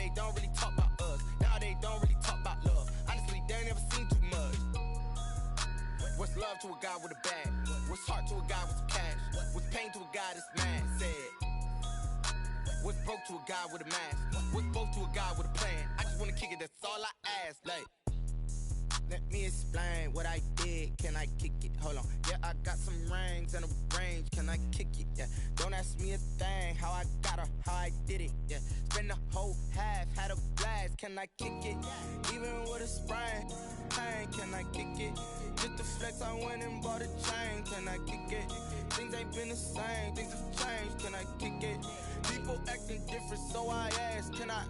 they don't really talk about us. Now they don't really talk about love. Honestly, they ain't never seen too much. What's love to a guy with a bag? What's heart to a guy with some cash? What's pain to a guy that's mad? Said. What's broke to a guy with a mask? What's both to a guy with a plan? I just wanna kick it, that's all I ask. Like, let me explain what I did. Can I kick it? Hold on. Yeah, I got some rings and a range. Can I kick it? Yeah. Don't ask me a thing. How I got her, how I did it. Yeah. Spend the whole half, had a blast. Can I kick it? Even with a sprain. Pain, can I kick it? Just the flex, I went and bought a chain. Can I kick it? Things ain't been the same. Things have changed. Can I kick it? People acting different, so I ask. Can I?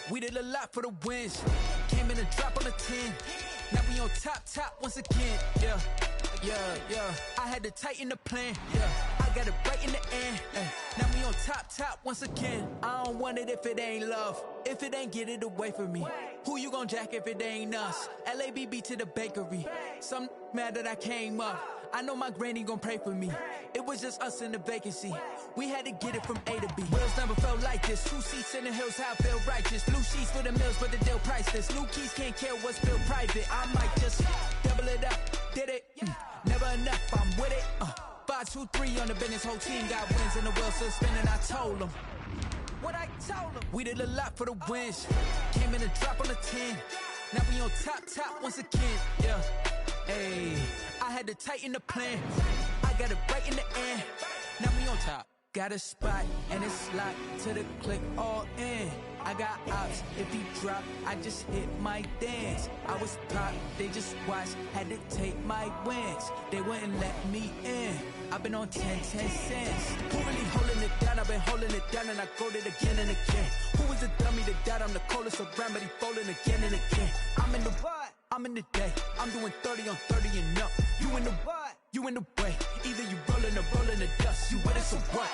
We did a lot for the wins. Came in and drop on the 10. Now we on top once again. Yeah. I had to tighten the plan. Yeah. I got it right in the end. Now we on top once again. I don't want it if it ain't love. If it ain't, get it away from me. Who you gon' jack if it ain't us? LABB to the bakery. Some mad that I came up. I know my granny gon' pray for me. It was just us in the vacancy. We had to get it from A to B. Wheels never felt like this. 2 seats in the hills, how I feel righteous. Blue sheets for the mills, but the deal priceless. New keys can't care what's built private. I might just double it up. Did it? Never enough, I'm with it. 5, 2, 3 on the business. Whole team got wins and the wheels still spinning. I told them what I told them. We did a lot for the wins. Came in and drop on the 10. Now we on top once again. Yeah. Hey, I had to tighten the plan. I got it right in the end. Now we on top. Got a spot and it's locked to the click all in. I got ops, if he drop, I just hit my dance. I was top, they just watched, had to take my wins. They wouldn't let me in. I've been on 10 cents. Who really holding it down? I've been holding it down and I gold it again and again. Who was the dummy that died? I'm the coldest around, but he falling again and again. I'm in the what? I'm in the day. I'm doing 30 on 30 and up. You in the what? You in the way. Either you rolling or rolling the dust. You with it, so what?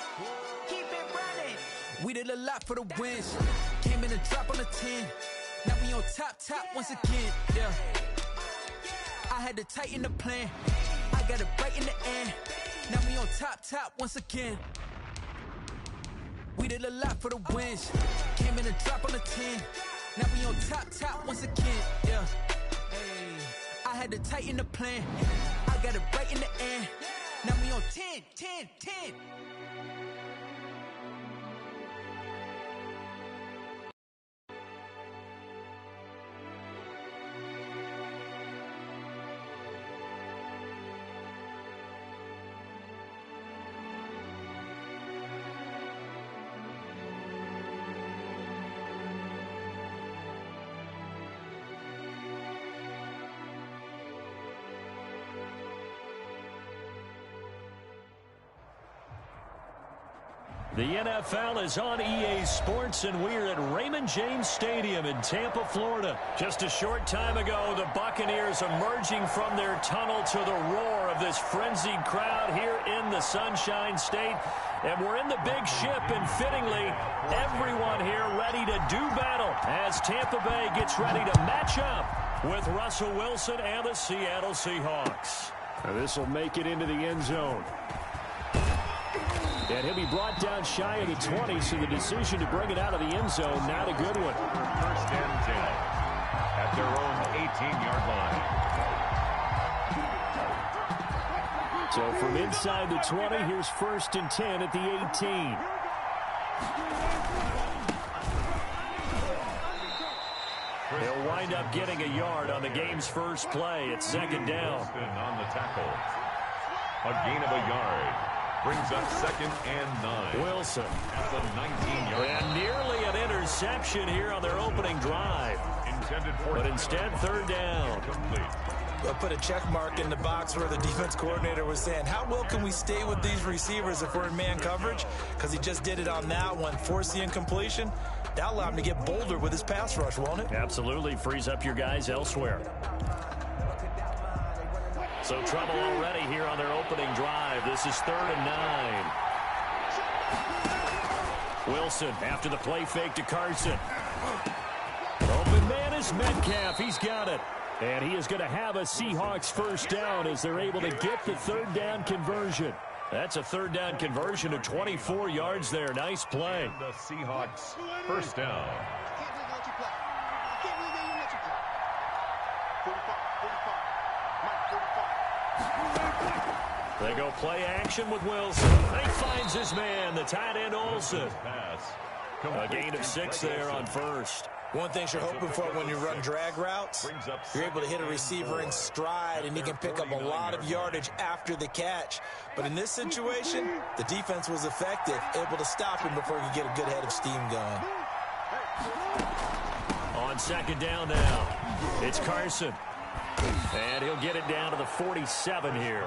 Keep it running. We did a lot for the wins. Came in and drop on the 10. Now we on top once again. Yeah. I had to tighten the plan. I got it right in the end. Now we on top once again. We did a lot for the wins. Came in and drop on the 10. Now we on top once again. Yeah. Hey, I had to tighten the plan. I got it right in the end. Now we on 10. The NFL is on EA Sports, and we're at Raymond James Stadium in Tampa, Florida. Just a short time ago, the Buccaneers emerging from their tunnel to the roar of this frenzied crowd here in the Sunshine State. And we're in the big ship, and fittingly, everyone here ready to do battle as Tampa Bay gets ready to match up with Russell Wilson and the Seattle Seahawks. Now this will make it into the end zone. And he'll be brought down shy of the 20, so the decision to bring it out of the end zone, not a good one. First and 10 at their own 18-yard line. So from inside the 20, here's first and 10 at the 18. He'll wind up getting a yard on the game's first play. It's second down. On the tackle. A gain of a yard. Brings up second and 9. Wilson at the 19-yard line. And nearly an interception. interception here on their opening drive. But instead, third down. They'll put a check mark in the box where the defense coordinator was saying, how well can we stay with these receivers if we're in man coverage? Because he just did it on that one, forced the incompletion. That'll allow him to get bolder with his pass rush, won't it? Absolutely. Frees up your guys elsewhere. So trouble already here on their opening drive. This is 3rd and 9. Wilson after the play fake to Carson. Open man is Metcalf. He's got it. And he is going to have a Seahawks first down as they're able to get the third down conversion. That's a third down conversion of 24 yards there. Nice play. The Seahawks first down. They go play action with Wilson. And he finds his man, the tight end Olsen. A gain of 6 there on first. One thing you're hoping for when you run drag routes, you're able to hit a receiver in stride, and he can pick up a lot of yardage after the catch. But in this situation, the defense was effective, able to stop him before he could get a good head of steam going. On second down now, it's Carson. And he'll get it down to the 47 here.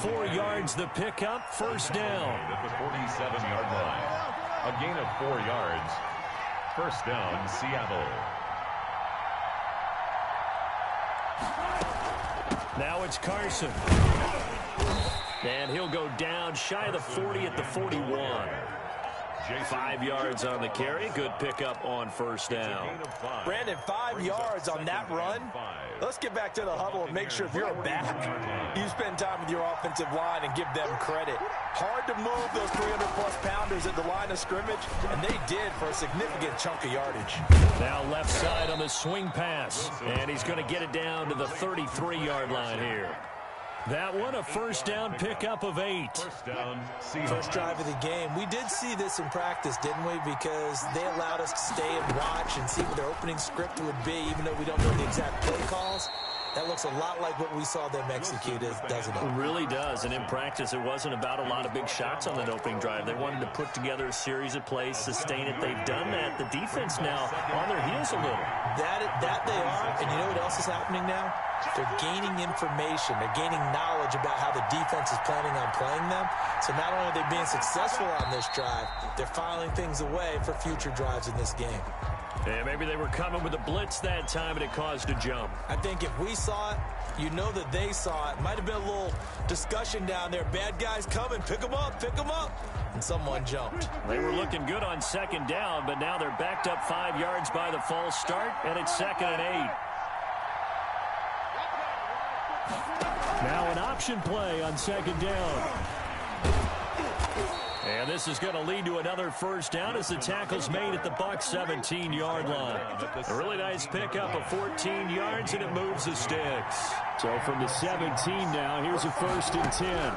4 yards the pickup, first down. At the 47-yard line. A gain of 4 yards. First down, Seattle. Now it's Carson. And he'll go down shy of the 40 at the 41. 5 yards on the carry. Good pickup on first down. Brandon, 5 yards on that run. Let's get back to the huddle and make sure if you're back, you spend time with your offensive line and give them credit. Hard to move those 300-plus pounders at the line of scrimmage, and they did for a significant chunk of yardage. Now left side on the swing pass, and he's going to get it down to the 33-yard line here. That one, a first down pickup of 8. First drive of the game. We did see this in practice, didn't we? Because they allowed us to stay and watch and see what their opening script would be, even though we don't know the exact play calls. That looks a lot like what we saw them execute, doesn't it? It really does. And in practice, it wasn't about a lot of big shots on that opening drive. They wanted to put together a series of plays, sustain it. They've done that. The defense now on their heels a little. That they are. And you know what else is happening now? They're gaining information. They're gaining knowledge about how the defense is planning on playing them. So not only are they being successful on this drive, they're filing things away for future drives in this game. Yeah, maybe they were coming with a blitz that time and it caused a jump. I think if we saw it, you know that they saw it. Might have been a little discussion down there. Bad guys coming. Pick them up. Pick them up. And someone jumped. They were looking good on second down, but now they're backed up 5 yards by the false start, and it's 2nd and 8. Now an option play on second down. And this is going to lead to another first down as the tackle's made at the Bucs 17-yard line. A really nice pickup of 14 yards, and it moves the sticks. So from the 17 now, here's a 1st and 10.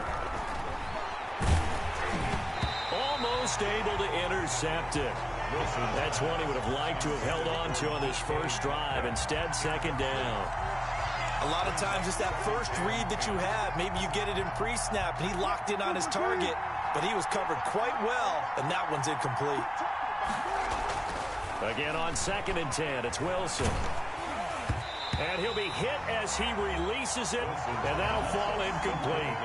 Almost able to intercept it. That's one he would have liked to have held on to on this first drive. Instead, second down. A lot of times it's that first read that you have. Maybe you get it in pre-snap, and he locked in on his target, but he was covered quite well, and that one's incomplete. Again on 2nd and 10, it's Wilson. And he'll be hit as he releases it, and that'll fall incomplete.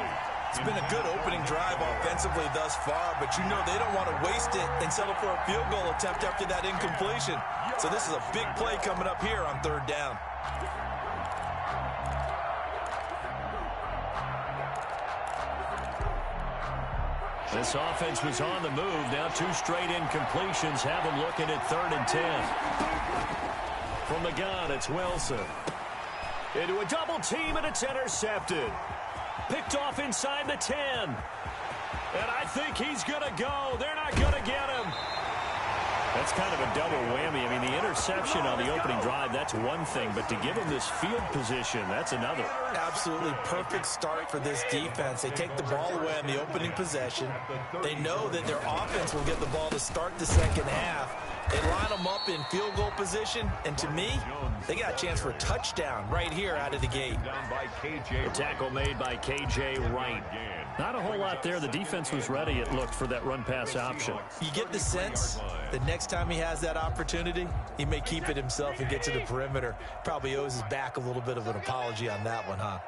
It's been a good opening drive offensively thus far, but you know they don't want to waste it and settle for a field goal attempt after that incompletion. So this is a big play coming up here on 3rd down. This offense was on the move. Now 2 straight incompletions have them looking at 3rd and 10. From the gun, it's Wilson. Into a double team, and it's intercepted. Picked off inside the 10. And I think he's going to go. They're not going to get him. That's kind of a double whammy. I mean, the interception on the opening drive, that's one thing. But to give him this field position, that's another. Absolutely perfect start for this defense. They take the ball away on the opening possession. They know that their offense will get the ball to start the second half. They line them up in field goal position, and to me, they got a chance for a touchdown right here out of the gate. The tackle made by K.J. Wright. Not a whole lot there. The defense was ready, it looked, for that run-pass option. You get the sense that next time he has that opportunity, he may keep it himself and get to the perimeter. Probably owes his back a little bit of an apology on that one, huh?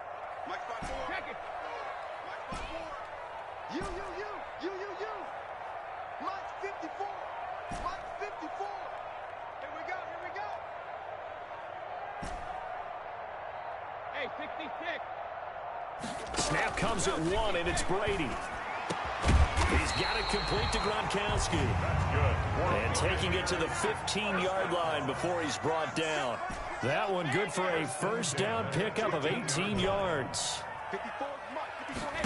You. Mike 54. Mike 54. Here we go. Hey, 66. Snap comes at 1, and it's Brady. He's got it complete to Gronkowski. And taking it to the 15-yard line before he's brought down. That one good for a first down pickup of 18 yards. 54, Mike 54. Hey,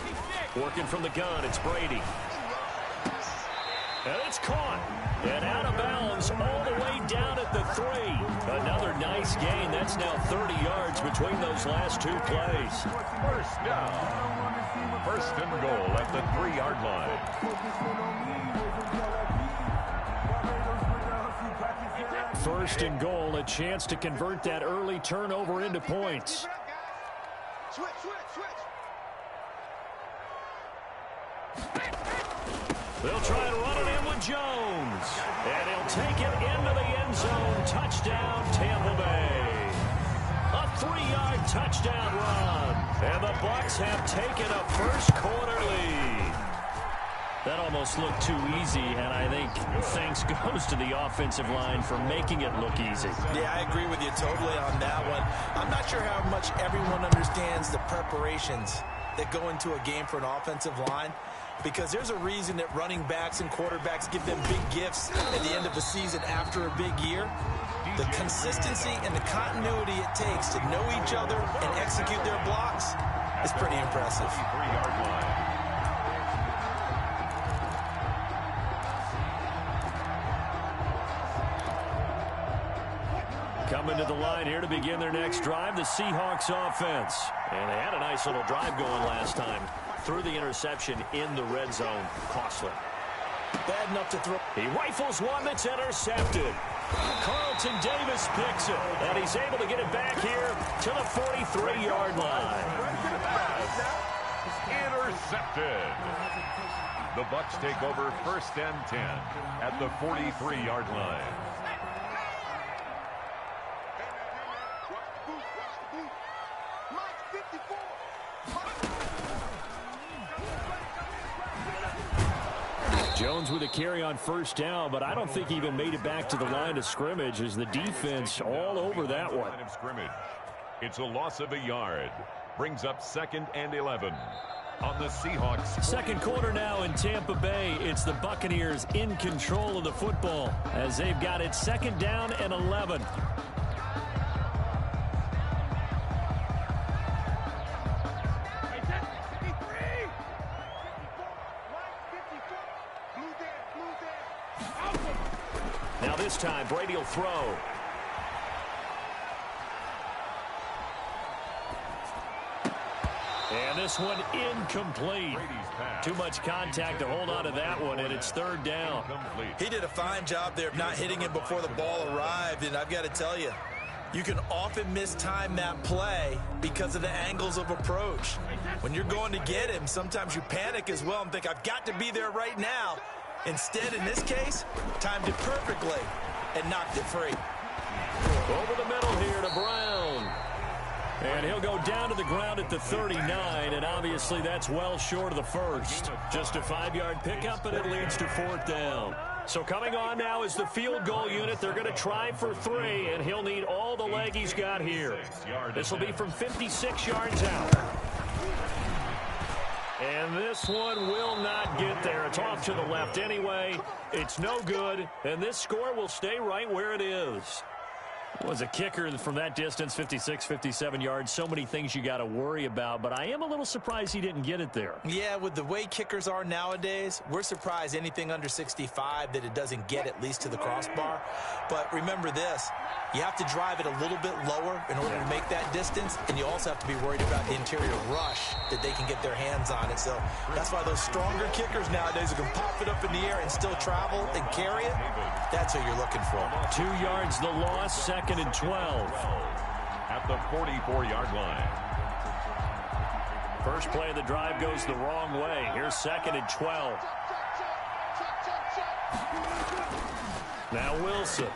66. Working from the gun, it's Brady. And it's caught. And out of bounds all the way down at the 3. Another nice gain. That's now 30 yards between those last two plays. First down. First and goal at the 3-yard line. First and goal, a chance to convert that early turnover into points. Switch. They'll try and run it in with Jones. And he'll take it into the end zone. Touchdown, Tampa Bay. A 3-yard touchdown run. And the Bucs have taken a first-quarter lead. That almost looked too easy, and I think thanks goes to the offensive line for making it look easy. Yeah, I agree with you totally on that one. I'm not sure how much everyone understands the preparations that go into a game for an offensive line, because there's a reason that running backs and quarterbacks give them big gifts at the end of the season after a big year. The consistency and the continuity it takes to know each other and execute their blocks is pretty impressive. 3-yard line. Coming to the line here to begin their next drive, the Seahawks offense. And they had a nice little drive going last time. Threw the interception in the red zone. Costly. Bad enough to throw. He rifles one that's intercepted. Carlton Davis picks it, and he's able to get it back here to the 43-yard line. Intercepted. The Bucs take over first and 10 at the 43-yard line. Mike 54. Jones with a carry on first down, but I don't think he even made it back to the line of scrimmage as the defense all over that one. Line of scrimmage. It's a loss of a yard. Brings up 2nd and 11 on the Seahawks. Second quarter now in Tampa Bay. It's the Buccaneers in control of the football as they've got it 2nd down and 11. Now this time, Brady will throw. And this one incomplete. Too much contact to hold on to that one, and it's 3rd down. He did a fine job there of not hitting him before the ball arrived, and I've got to tell you, you can often mistime that play because of the angles of approach. When you're going to get him, sometimes you panic as well and think, I've got to be there right now. Instead, in this case, timed it perfectly and knocked it free. Over the middle here to Brown. And he'll go down to the ground at the 39, and obviously that's well short of the first. Just a 5-yard pickup, and it leads to 4th down. So coming on now is the field goal unit. They're going to try for 3, and he'll need all the leg he's got here. This will be from 56 yards out. And this one will not get there. It's off to the left anyway. It's no good, and this score will stay right where it is. Was a kicker from that distance, 56, 57 yards. So many things you got to worry about, but I am a little surprised he didn't get it there. Yeah, with the way kickers are nowadays, we're surprised anything under 65 that it doesn't get at least to the crossbar. But remember this, you have to drive it a little bit lower in order to make that distance, and you also have to be worried about the interior rush that they can get their hands on it. So that's why those stronger kickers nowadays who can pop it up in the air and still travel and carry it, That's what you're looking for. 2 yards the loss, 2nd and 12. At the 44-yard line. First play of the drive goes the wrong way. Here's 2nd and 12. Now Wilson.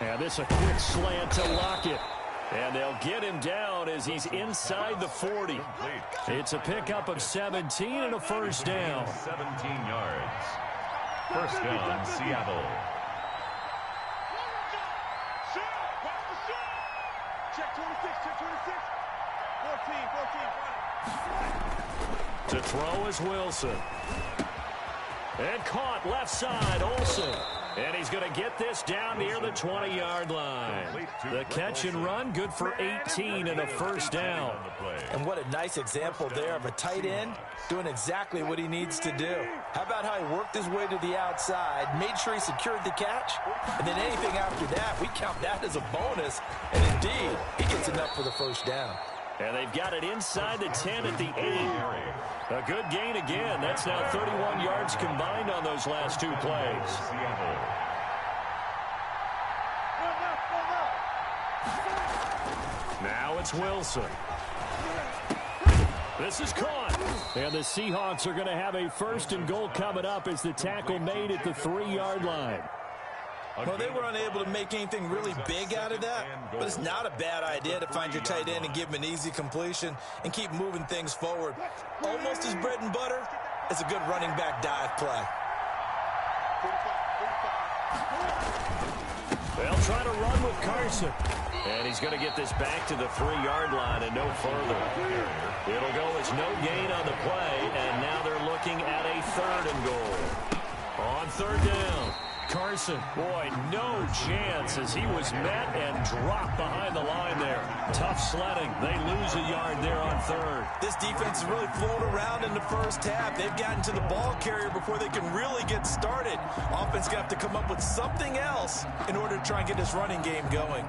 And this a quick slant to Lockett. And they'll get him down as he's inside the 40. It's a pickup of 17 and a first down. 17 yards. First down, Seattle. Check 26, check 26. 14, 14. To throw is Wilson. And caught left side, Olsen. And he's going to get this down near the 20-yard line. The catch and run, good for 18 and a first down. And what a nice example there of a tight end doing exactly what he needs to do. How about how he worked his way to the outside, made sure he secured the catch, and then anything after that, we count that as a bonus. And indeed, he gets enough for the first down. And they've got it inside the 10 at the 8. A good gain again. That's now 31 yards combined on those last 2 plays. Now it's Wilson. This is caught. And the Seahawks are going to have a 1st and goal coming up as the tackle made at the 3-yard line. Well, they were unable to make anything really big out of that, but it's not a bad idea to find your tight end and give him an easy completion and keep moving things forward. Almost as bread and butter as a good running back dive play. They'll try to run with Carson. And he's going to get this back to the 3-yard line and no further. It'll go as no gain on the play, and now they're looking at a 3rd and goal. On 3rd down. Carson, boy, no chance as he was met and dropped behind the line there. Tough sledding. They lose a yard there on 3rd. This defense is really flown around in the first half. They've gotten to the ball carrier before they can really get started. Offense got to have to come up with something else in order to try and get this running game going.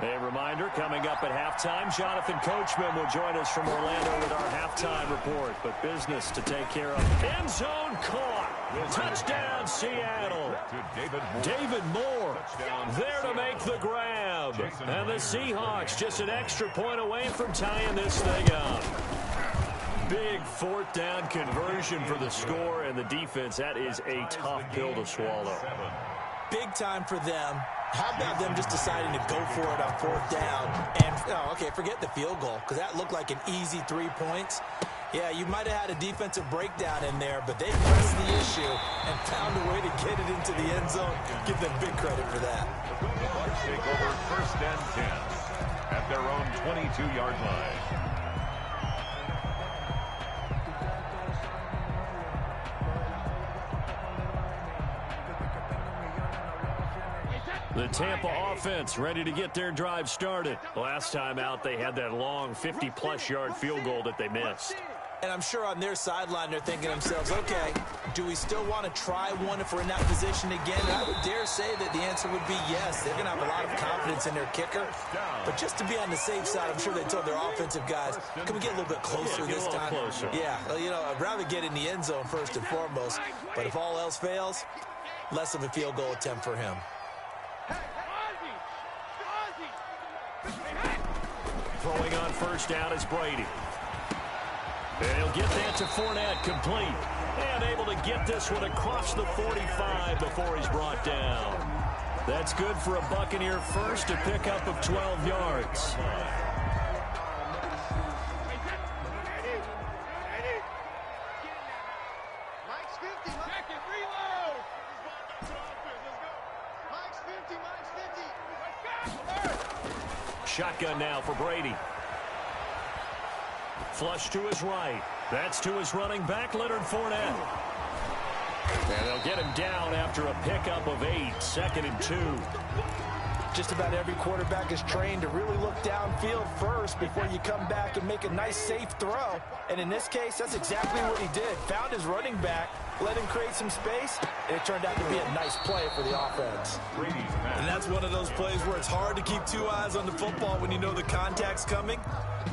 A reminder, coming up at halftime, Jonathan Coachman will join us from Orlando with our halftime report. But business to take care of. End zone caught. Touchdown, Seattle. David Moore there to make the grab. And the Seahawks just an extra point away from tying this thing up. Big 4th down conversion for the score and the defense. That is a tough pill to swallow. Big time for them. How about them just deciding to go for it on 4th down? And, okay, forget the field goal, because that looked like an easy 3 points. Yeah, you might have had a defensive breakdown in there, but they pressed the issue and found a way to get it into the end zone. Give them big credit for that. The Bucs take over 1st and 10 at their own 22-yard line. The Tampa offense ready to get their drive started. Last time out, they had that long 50-plus yard field goal that they missed. And I'm sure on their sideline, they're thinking to themselves, okay, do we still want to try one if we're in that position again? And I would dare say that the answer would be yes. They're going to have a lot of confidence in their kicker. But just to be on the safe side, I'm sure they told their offensive guys, can we get a little bit closer this time? Closer. Yeah, well, you know, I'd rather get in the end zone first and foremost. But if all else fails, less of a field goal attempt for him. Throwing on 1st down is Brady. And he'll get that to Fournette, complete. And able to get this one across the 45 before he's brought down. That's good for a Buccaneer first, a pickup of 12 yards. Mike's 50, Mike. Reload. Mike's 50, Mike's 50. Shotgun now for Brady. Flush to his right. That's to his running back, Leonard Fournette. And they'll get him down after a pickup of 8, 2nd and 2. Just about every quarterback is trained to really look downfield first before you come back and make a nice, safe throw. And in this case, that's exactly what he did. Found his running back, let him create some space, and it turned out to be a nice play for the offense. And that's one of those plays where it's hard to keep two eyes on the football when you know the contact's coming,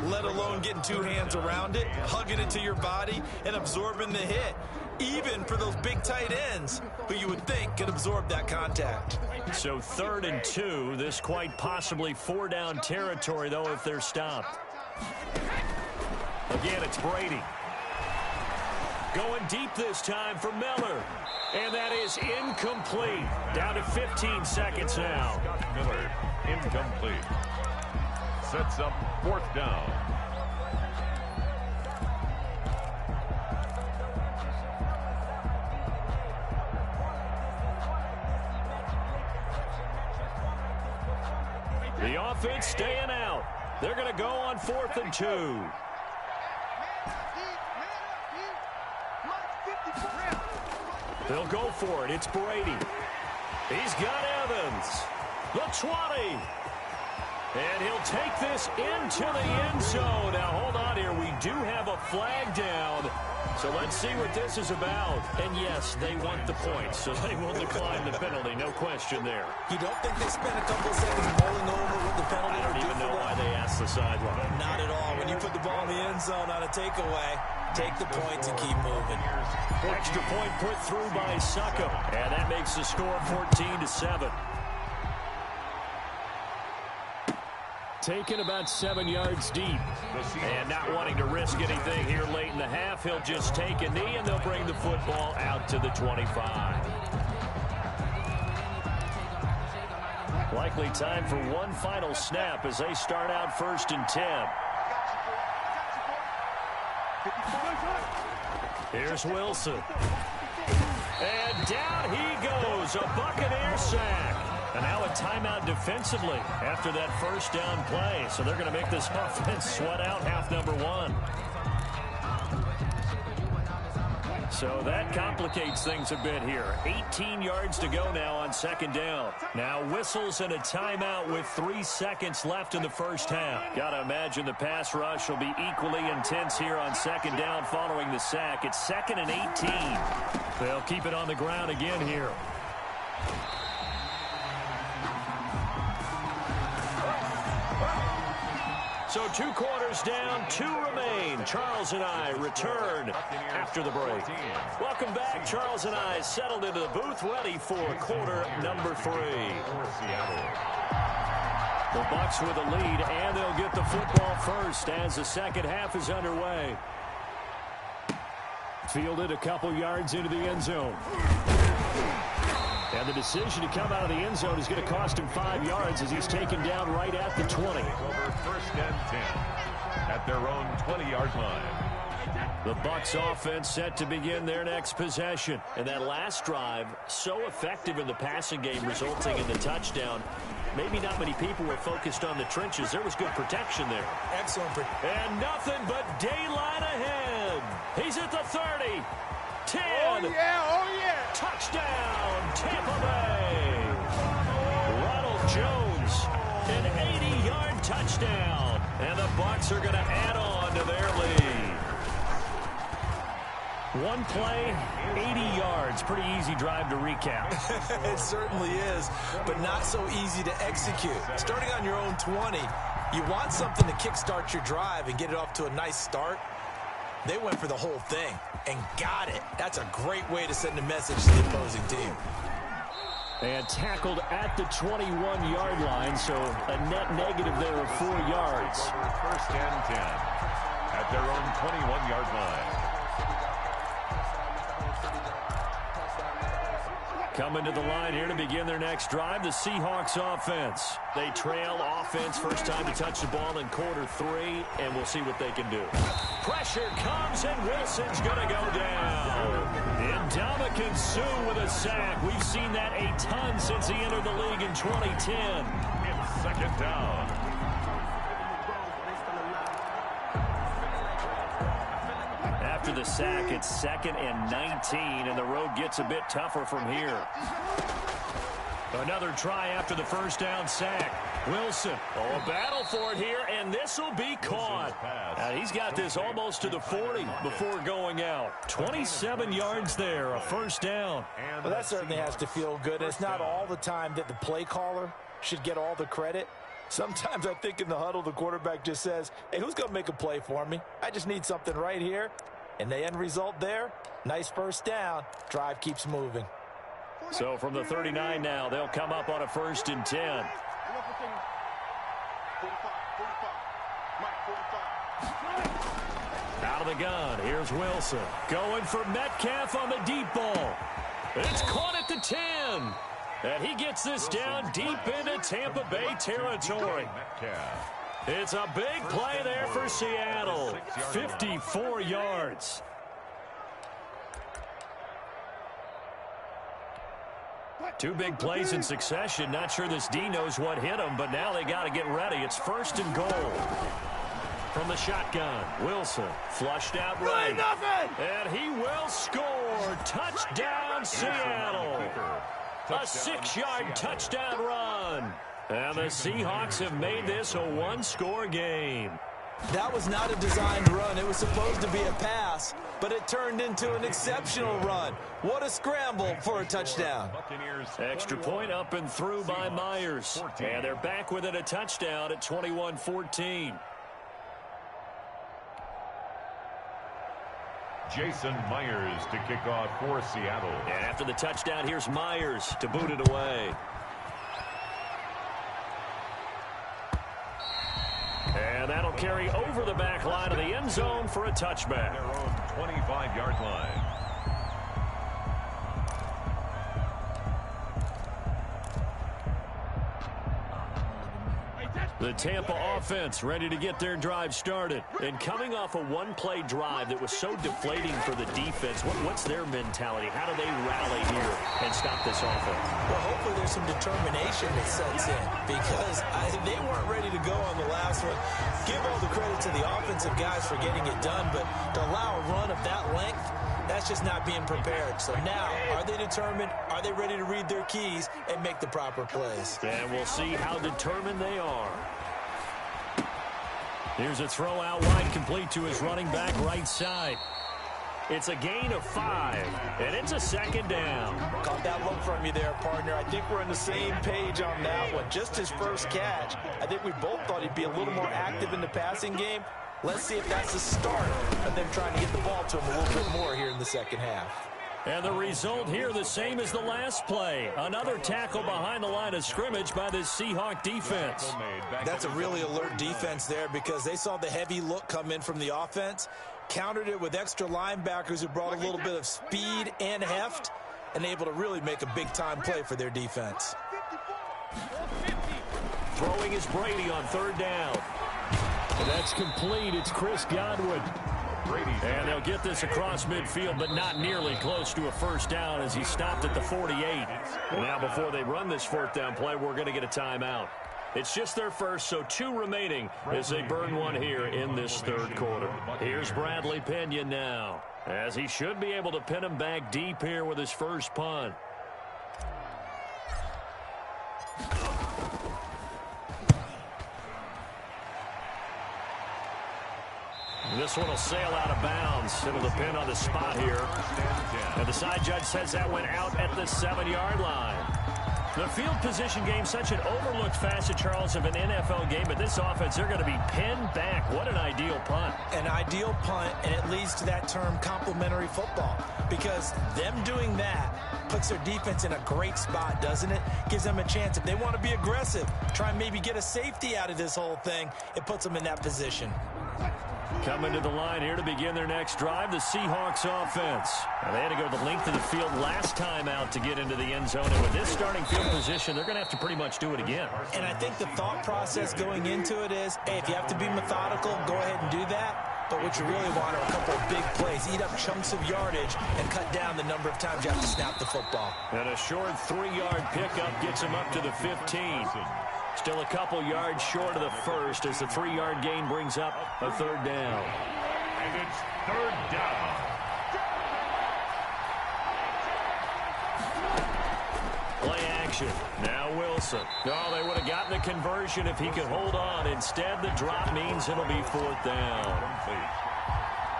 let alone getting two hands around it, hugging it to your body, and absorbing the hit. Even for those big tight ends who you would think could absorb that contact. So 3rd and 2, this quite possibly 4-down territory, though, if they're stopped. Again, it's Brady. Going deep this time for Miller. And that is incomplete. Down to 15 seconds now. Scott Miller, incomplete. Sets up 4th down. The offense staying out. They're going to go on 4th and 2. They'll go for it. It's Brady. He's got Evans. The 20. And he'll take this into the end zone. Now, hold on here. We do have a flag down. So let's see what this is about. And, yes, they want the points, so they will decline the penalty. No question there. You don't think they spent a couple of seconds mulling over what the penalty I don't even know why they asked the sideline. Not at all. When you put the ball in the end zone on a takeaway, take the points and keep moving. Extra point put through by Succop. And that makes the score 14-7. Taken about 7 yards deep. And not wanting to risk anything here late in the half, he'll just take a knee and they'll bring the football out to the 25. Likely time for one final snap as they start out 1st and 10. Here's Wilson. And down he goes. A Buccaneer sack. And now a timeout defensively after that 1st down play. So they're going to make this offense sweat out half number 1. So that complicates things a bit here. 18 yards to go now on 2nd down. Now whistles and a timeout with 3 seconds left in the 1st half. Got to imagine the pass rush will be equally intense here on 2nd down following the sack. It's 2nd and 18. They'll keep it on the ground again here. So 2 quarters down, 2 remain. Charles and I return after the break. Welcome back. Charles and I settled into the booth, ready for quarter number 3. The Bucs with a lead, and they'll get the football first as the 2nd half is underway. Fielded a couple yards into the end zone. And the decision to come out of the end zone is going to cost him 5 yards as he's taken down right at the 20. Over 1st and 10 at their own 20-yard line. The Bucs offense set to begin their next possession. And that last drive, so effective in the passing game, resulting in the touchdown. Maybe not many people were focused on the trenches. There was good protection there. Excellent. And nothing but daylight ahead. He's at the 30. 10. Oh, yeah. Touchdown, Tampa Bay. Ronald Jones, an 80-yard touchdown. And the Bucs are going to add on to their lead. One play, 80 yards. Pretty easy drive to recap. It certainly is, but not so easy to execute. Starting on your own 20, you want something to kickstart your drive and get it off to a nice start. They went for the whole thing and got it. That's a great way to send a message to the opposing team. And tackled at the 21-yard line, so a net negative there of 4 yards. 1st and 10 at their own 21-yard line. Coming to the line here to begin their next drive, the Seahawks offense. They trail offense, first time to touch the ball in quarter 3, and we'll see what they can do. Pressure comes, and Wilson's going to go down. Ndamukong Suh with a sack. We've seen that a ton since he entered the league in 2010. It's 2nd down. after the sack. It's 2nd and 19, and the road gets a bit tougher from here. Another try after the first down sack. Wilson, a battle for it here, and this will be caught. He's got this almost to the 40 before going out. 27 yards there, a first down. Well, that certainly has to feel good. It's not all the time that the play caller should get all the credit. Sometimes I think in the huddle, the quarterback just says, hey, who's going to make a play for me? I just need something right here. And the end result there, nice first down. Drive keeps moving. So from the 39 now, they'll come up on a 1st and 10. Out of the gun, here's Wilson. Going for Metcalf on the deep ball. It's caught at the 10. And he gets this down deep into Tampa Bay territory. It's a big play there for Seattle. 54 yards. Two big plays in succession. Not sure this D knows what hit him, but now they got to get ready. It's 1st and goal. From the shotgun, Wilson flushed out right. And he will score. Touchdown, Seattle. A 6-yard touchdown run. And the Seahawks have made this a one-score game. That was not a designed run. It was supposed to be a pass, but it turned into an exceptional run. What a scramble for a touchdown. Extra point up and through by Myers. And they're back within a touchdown at 21-14. Jason Myers to kick off for Seattle. And after the touchdown, here's Myers to boot it away. And that'll carry over the back line of the end zone for a touchback. Their own 25-yard line. The Tampa offense ready to get their drive started. And coming off a one-play drive that was so deflating for the defense, what's their mentality? How do they rally here and stop this offense? Well, hopefully there's some determination that sets in because they weren't ready to go on the last one. Give all the credit to the offensive guys for getting it done, but to allow a run of that length, that's just not being prepared. So now, are they determined? Are they ready to read their keys and make the proper plays? And we'll see how determined they are. Here's a throw out wide, complete to his running back right side. It's a gain of 5, and it's a 2nd down. Caught that look from you there, partner. I think we're on the same page on that one. Just his first catch. I think we both thought he'd be a little more active in the passing game. Let's see if that's the start of them trying to get the ball to him a little bit more here in the second half. And the result here the same as the last play. Another tackle behind the line of scrimmage by this Seahawk defense. That's a really alert defense there because they saw the heavy look come in from the offense, countered it with extra linebackers who brought a little bit of speed and heft, and able to really make a big-time play for their defense. Throwing is Brady on 3rd down. And that's complete. It's Chris Godwin. And they'll get this across midfield, but not nearly close to a first down as he stopped at the 48. Now, before they run this 4th down play, we're going to get a timeout. It's just their first, so 2 remaining as they burn one here in this 3rd quarter. Here's Bradley Pena now, as he should be able to pin him back deep here with his first punt. This one will sail out of bounds. It'll depend on the spot here. And the side judge says that went out at the 7-yard line. The field position game, such an overlooked facet, Charles, of an NFL game, but this offense, they're going to be pinned back. What an ideal punt. An ideal punt, and it leads to that term complementary football, because them doing that puts their defense in a great spot, doesn't it? Gives them a chance. If they want to be aggressive, try and maybe get a safety out of this whole thing, it puts them in that position. Coming to the line here to begin their next drive, the Seahawks offense. Now, they had to go the length of the field last time out to get into the end zone. And with this starting field position, they're going to have to pretty much do it again. And I think the thought process going into it is, hey, if you have to be methodical, go ahead and do that. But what you really want are a couple of big plays. Eat up chunks of yardage and cut down the number of times you have to snap the football. And a short 3-yard pickup gets him up to the 15. Still a couple yards short of the first as the 3-yard gain brings up a 3rd down. And it's third down. Play action. Now Wilson. Oh, they would have gotten the conversion if he could hold on. Instead, the drop means it'll be fourth down.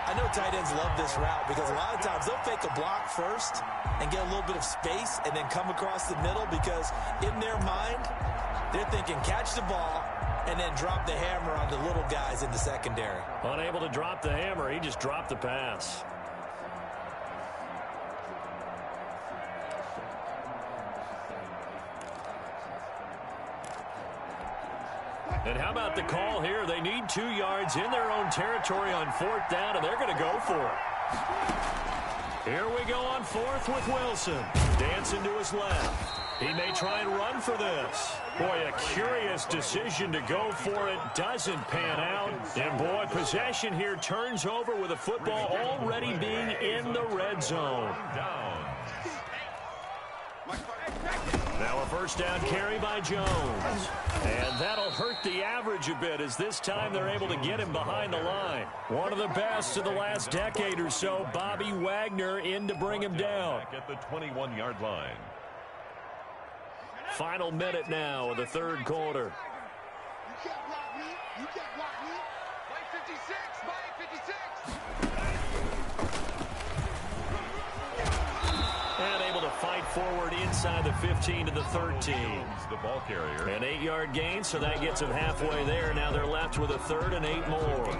I know tight ends love this route because a lot of times they'll fake a block first and get a little bit of space and then come across the middle because in their mind, they're thinking catch the ball and then drop the hammer on the little guys in the secondary. Unable to drop the hammer, he just dropped the pass. And how about the call here? They need 2 yards in their own territory on fourth down, and they're going to go for it. Here we go on fourth with Wilson. Dancing to his left. He may try and run for this. Boy, a curious decision to go for it. Doesn't pan out. And, boy, possession here turns over with the football already being in the red zone. Now a first down carry by Jones. And that'll hurt the average a bit as this time they're able to get him behind the line. One of the best of the last decade or so, Bobby Wagner in to bring him down. At the 21-yard line. Final minute now of the third quarter. You can't block me. You can't block me. Play 56. Play 56. And able to fight forward inside the 15 to the 13. The ball carrier. An 8-yard gain, so that gets them halfway there. Now they're left with a third and 8 more.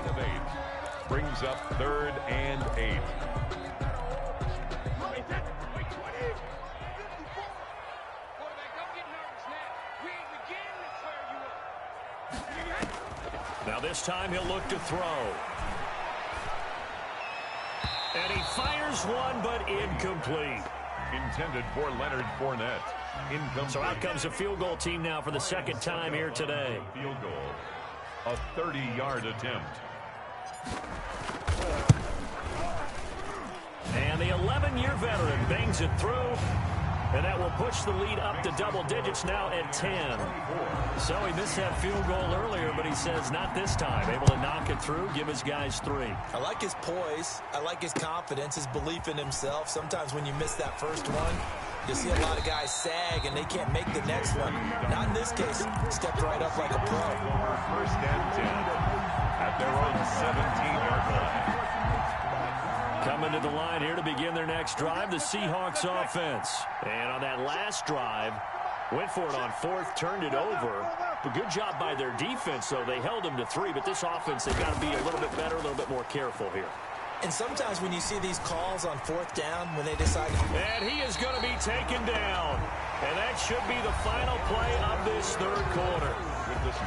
Brings up third and 8. Now this time he'll look to throw. And he fires one, but incomplete. Intended for Leonard Fournette. Incomplete. So out comes a field goal team now for the second time here today. Field goal. A 30-yard attempt. And the 11-year veteran bangs it through. And that will push the lead up to double digits now at 10. So he missed that field goal earlier, but he says not this time. Able to knock it through, give his guys 3. I like his poise. I like his confidence, his belief in himself. Sometimes when you miss that first one, you see a lot of guys sag and they can't make the next one. Not in this case. Stepped right up like a pro. First and 10 at their own 17-yard line. Coming to the line here to begin their next drive, the Seahawks offense. And on that last drive, went for it on fourth, turned it over. But good job by their defense, though. They held them to 3, but this offense, they've got to be a little bit better, a little bit more careful here. And sometimes when you see these calls on fourth down, when they decide... And he is going to be taken down. And that should be the final play of this third quarter.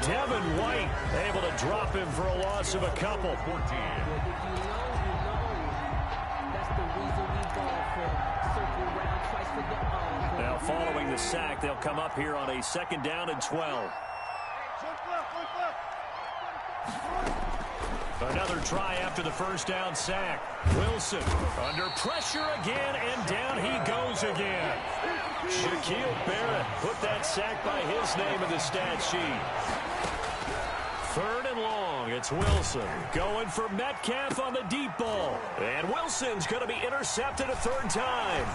Devin White able to drop him for a loss of a couple. 14. Now following the sack, they'll come up here on a second down and 12. Another try after the first down sack. Wilson under pressure again, and down he goes again. Shaquille Barrett put that sack by his name in the stat sheet. Third and long, it's Wilson going for Metcalf on the deep ball. And Wilson's going to be intercepted a third time.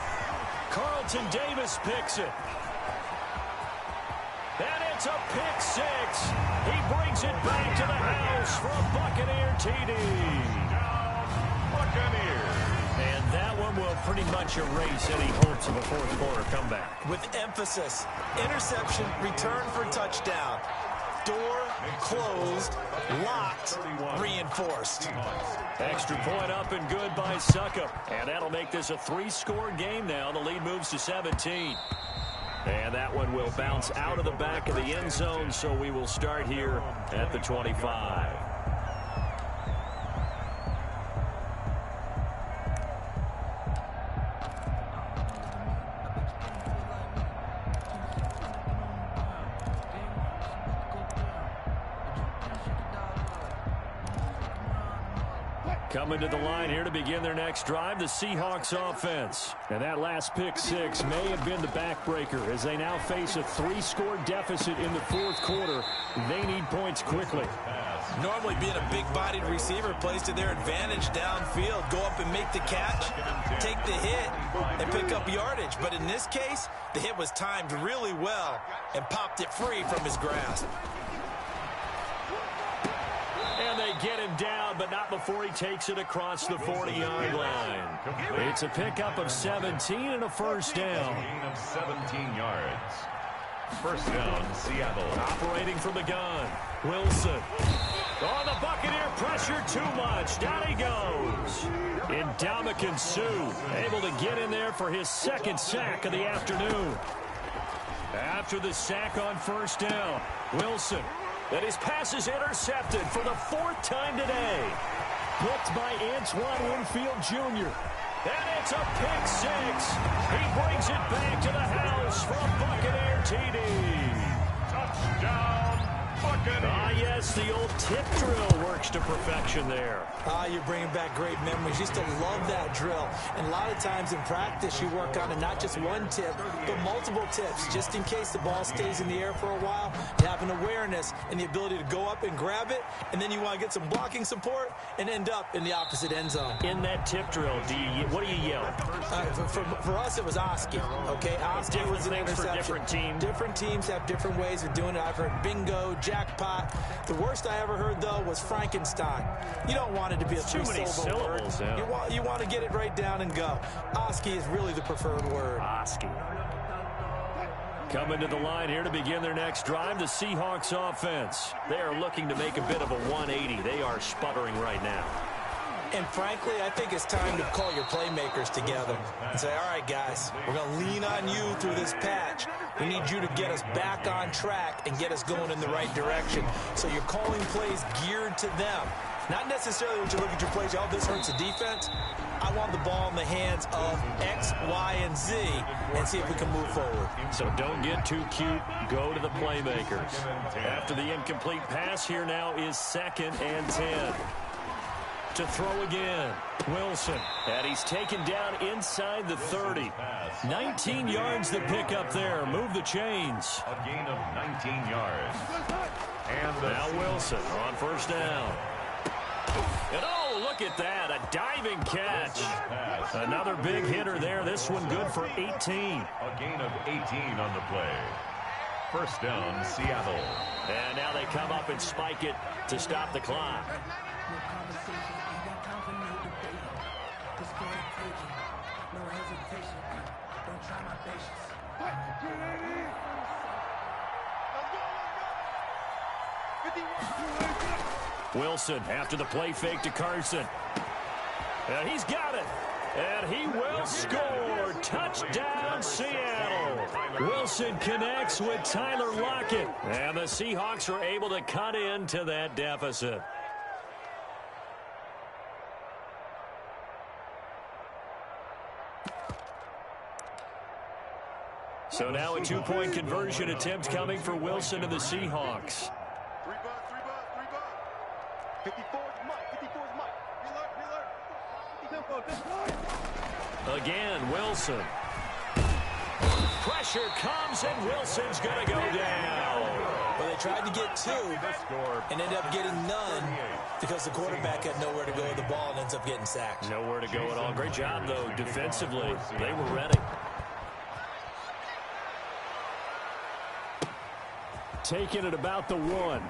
Carlton Davis picks it. And it's a pick 6. He brings it back to the house for a Buccaneer TD. Buccaneers. And that one will pretty much erase any hopes of a fourth quarter comeback. With emphasis, interception, return for touchdown. Door closed, locked, reinforced. Extra point up and good by Succop. And that'll make this a 3-score game now. The lead moves to 17. And that one will bounce out of the back of the end zone, so we will start here at the 25. Coming to the line here to begin their next drive, the Seahawks offense. And that last pick six may have been the backbreaker as they now face a 3-score deficit in the fourth quarter. They need points quickly. Normally being a big-bodied receiver plays to their advantage downfield. Go up and make the catch, take the hit, and pick up yardage. But in this case, the hit was timed really well and popped it free from his grasp. And they get him down, but not before he takes it across the 40-yard line. It's a pickup of 17 and a first down. Gain of 17 yards. First down, Seattle. Operating from the gun, Wilson. Oh, the Buccaneer pressure too much. Down he goes. Ndamukong Suh able to get in there for his second sack of the afternoon. After the sack on first down, Wilson. And his pass is intercepted for the 4th time today. Picked by Antoine Winfield Jr. And it's a pick six. He brings it back to the house for a Buccaneer TD. Touchdown, Buccaneers. Ah, yes, the old tip drill works to perfection there. You're bringing back great memories. Used to love that drill. And a lot of times in practice, you work on it, not just one tip, but multiple tips, just in case the ball stays in the air for a while. You have an awareness and the ability to go up and grab it, and then you want to get some blocking support and end up in the opposite end zone. In that tip drill, what do you yell? For us, it was Oski. Okay, Oski was an interception. For different teams. Different teams have different ways of doing it. I've heard bingo, jackpot. The worst I ever heard, though, was Frankenstein. You don't want it to be a three-syllable word. Yeah. You want to get it right down and go. Oski is really the preferred word. Oski. Coming to the line here to begin their next drive, the Seahawks offense. They are looking to make a bit of a 180. They are sputtering right now. And frankly, I think it's time to call your playmakers together and say, all right, guys, we're going to lean on you through this patch. We need you to get us back on track and get us going in the right direction. So you're calling plays geared to them. Not necessarily when you look at your plays, oh, this hurts the defense. I want the ball in the hands of X, Y, and Z and see if we can move forward. So don't get too cute. Go to the playmakers. After the incomplete pass, here now is 2nd and 10. To throw again, Wilson. And he's taken down inside the 30. 19 yards the pick up there. Move the chains. A gain of 19 yards. And now Wilson on first down. And oh, look at that, a diving catch. Another big hitter there, this one good for 18. A gain of 18 on the play. First down, Seattle. And now they come up and spike it to stop the clock. Wilson after the play fake to Carson. And he's got it. And he will score. Touchdown, Seattle. Wilson connects with Tyler Lockett. And the Seahawks are able to cut into that deficit. So now a two-point conversion attempt coming for Wilson and the Seahawks. 54's Mike. Reload. Again, Wilson. Pressure comes, and Wilson's going to go down. Well, they tried to get 2 and ended up getting none because the quarterback had nowhere to go with the ball and ends up getting sacked. Nowhere to go at all. Great job, though, defensively. They were ready. Taking it about the 1.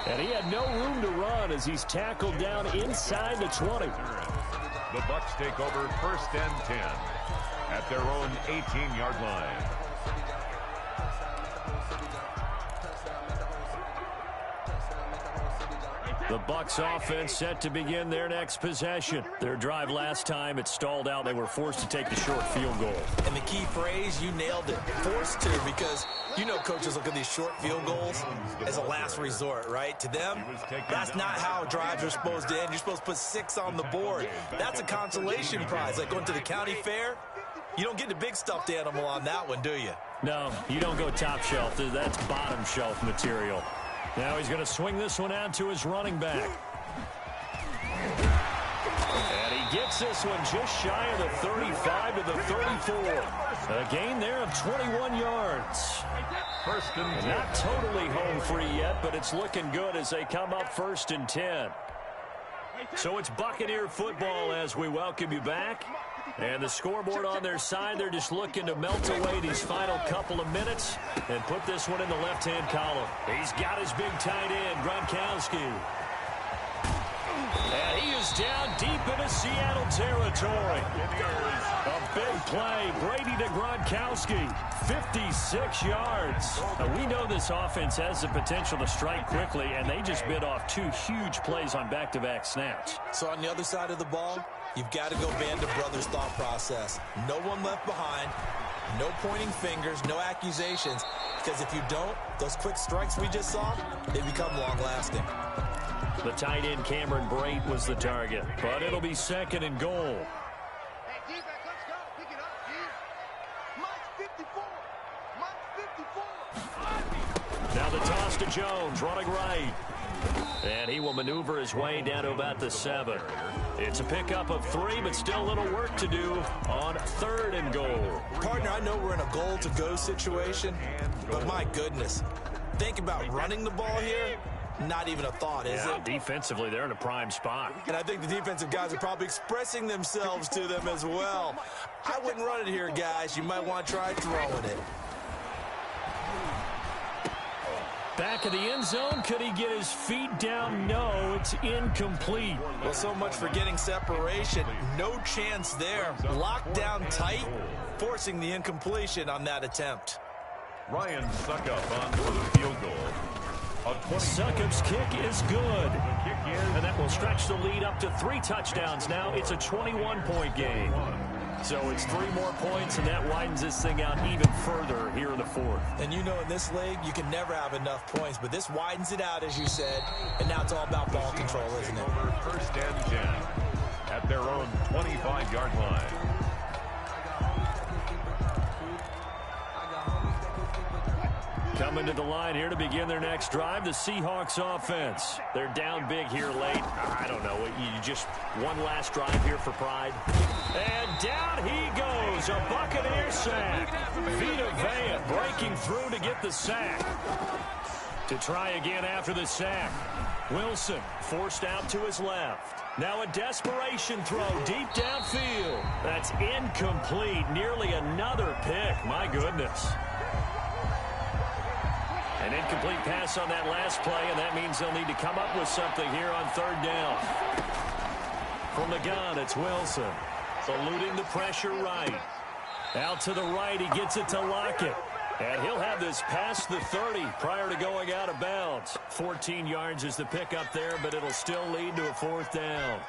And he had no room to run as he's tackled down inside the 20. The Bucs take over 1st and 10 at their own 18-yard line. The Bucs offense set to begin their next possession. Their drive last time, it stalled out. They were forced to take the short field goal. And the key phrase, you nailed it. Forced to, because you know coaches look at these short field goals as a last resort, right? To them, that's not how drives are supposed to end. You're supposed to put 6 on the board. That's a consolation prize. Like going to the county fair, you don't get the big stuffed animal on that one, do you? No, you don't go top shelf. That's bottom shelf material. Now he's going to swing this one out to his running back. And he gets this one just shy of the 35 to the 34. A gain there of 21 yards. First and 10. Not totally home free yet, but it's looking good as they come up 1st and 10. So it's Buccaneer football as we welcome you back. And the scoreboard on their side, they're just looking to melt away these final couple of minutes and put this one in the left-hand column. He's got his big tight end, Gronkowski. And he is down deep into Seattle territory. A big play. Brady to Gronkowski. 56 yards. Now, we know this offense has the potential to strike quickly, and they just bit off 2 huge plays on back-to-back snaps. So on the other side of the ball, you've got to go Band of Brothers thought process. No one left behind. No pointing fingers. No accusations. Because if you don't, those quick strikes we just saw, they become long-lasting. The tight end, Cameron Brate, was the target. But it'll be 2nd and goal. Hey, defense, let's go. Pick it up, G. Mike's 54. Mike's 54. Now the toss to Jones, running right. And he will maneuver his way down to about the 7. It's a pickup of 3, but still a little work to do on 3rd and goal. Partner, I know we're in a goal-to-go situation, but my goodness, think about running the ball here. Not even a thought, is it? Defensively, they're in a prime spot. And I think the defensive guys are probably expressing themselves to them as well. I wouldn't run it here, guys. You might want to try throwing it. Back of the end zone. Could he get his feet down? No, it's incomplete. Well, so much for getting separation. No chance there. Locked down tight, forcing the incompletion on that attempt. Ryan Suckup on for the field goal. Suckup's kick is good. And that will stretch the lead up to 3 touchdowns now. It's a 21-point game. So it's 3 more points, and that widens this thing out even further here in the 4th. And you know in this league, you can never have enough points, but this widens it out, as you said, and now it's all about ball control, isn't it? Over 1st and 10 at their own 25-yard line. Coming to the line here to begin their next drive, the Seahawks offense. They're down big here late. I don't know. You just one last drive here for pride. And down he goes. A Buccaneer sack. Vita Vea breaking through to get the sack. To try again after the sack. Wilson forced out to his left. Now a desperation throw deep downfield. That's incomplete. Nearly another pick. My goodness. An incomplete pass on that last play, and that means they'll need to come up with something here on 3rd down. From the gun, it's Wilson. Eluding the pressure right. Out to the right, he gets it to Lockett. And he'll have this past the 30 prior to going out of bounds. 14 yards is the pickup there, but it'll still lead to a 4th down.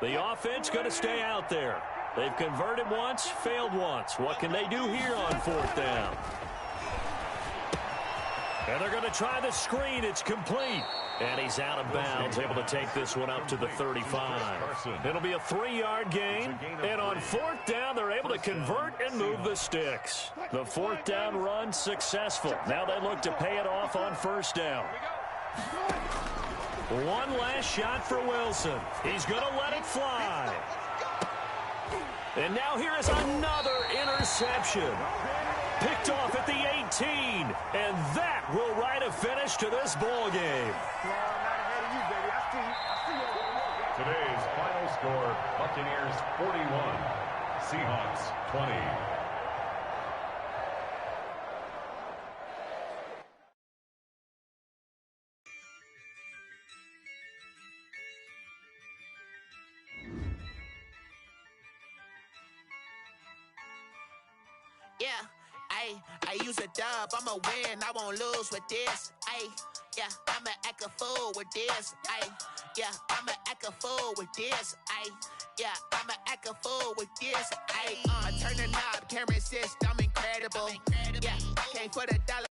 The offense going to stay out there. They've converted once, failed once. What can they do here on 4th down? And they're going to try the screen. It's complete. And he's out of bounds, able to take this one up to the 35. It'll be a 3-yard gain. And on 4th down, they're able to convert and move the sticks. The 4th down run successful. Now they look to pay it off on 1st down. One last shot for Wilson. He's going to let it fly. And now here is another interception. Picked off at the 18. And that will write a finish to this ball game. Today's final score, Buccaneers 41, Seahawks 20. Yeah, I use a dub, I'ma win, I won't lose with this. Yeah, I'ma act a fool with this. Yeah, I'ma act a fool with this. Yeah, I'ma act a fool with this. I turn the knob, can't resist, I'm incredible. Yeah, came for the dollar,